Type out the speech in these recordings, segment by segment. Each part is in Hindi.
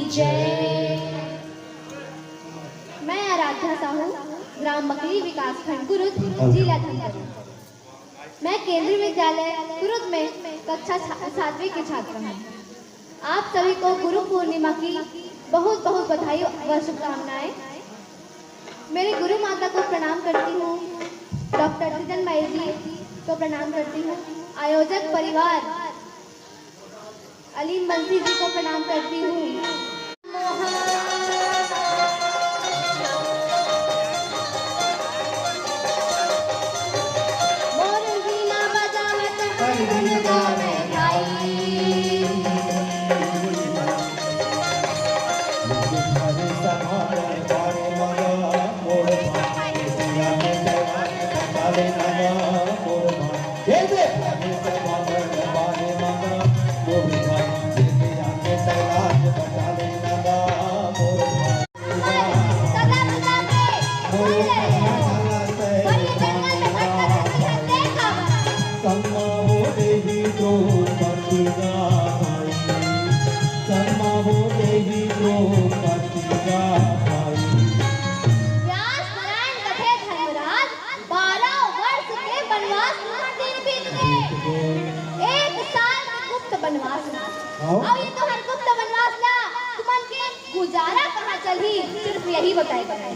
जय। मैं आराध्या साहू, ग्राम मकली विकासखंड कुरुद, जिला धमतरी। मैं केंद्रीय विद्यालय कुरुद में कक्षा 7वीं की छात्रा हूँ। आप सभी को गुरु पूर्णिमा की बहुत बहुत बधाई व शुभकामनाएं। मेरी गुरु माता को प्रणाम करती हूँ, डॉक्टर चिदनमयी जी को प्रणाम करती हूँ, आयोजक परिवार अलीम बंसी जी को प्रणाम करती हूँ। अब ये तो हर गुप्त बनवास ना तुमन के गुजारा कहाँ चली, सिर्फ यही बताएगा।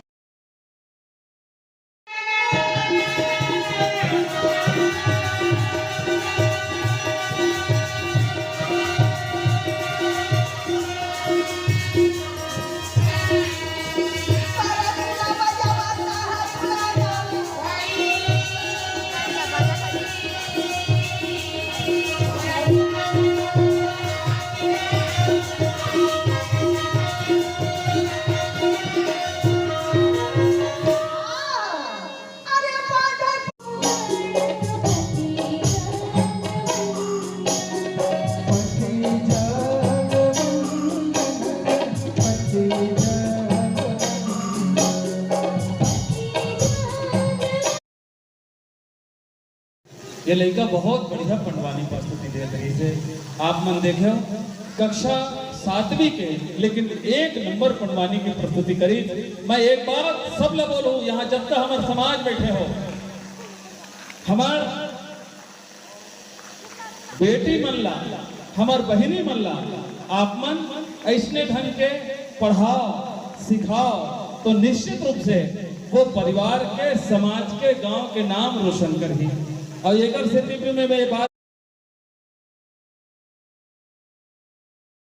ये लड़का बहुत बढ़िया पंडवानी प्रस्तुति दे रही है। आप मन देखे कक्षा 7वीं के, लेकिन 1 नंबर पंडवानी की प्रस्तुति करी। मैं एक बार सब ले बोलूं, यहाँ जब तक हमारे समाज बैठे हो, हमार बेटी मन ला, हमार बहिनी मन ला, आप मन ऐसने ढंग के पढ़ाओ सिखाओ तो निश्चित रूप से वो परिवार के, समाज के, गांव के नाम रोशन करही। और एक स्थिति में मैं बात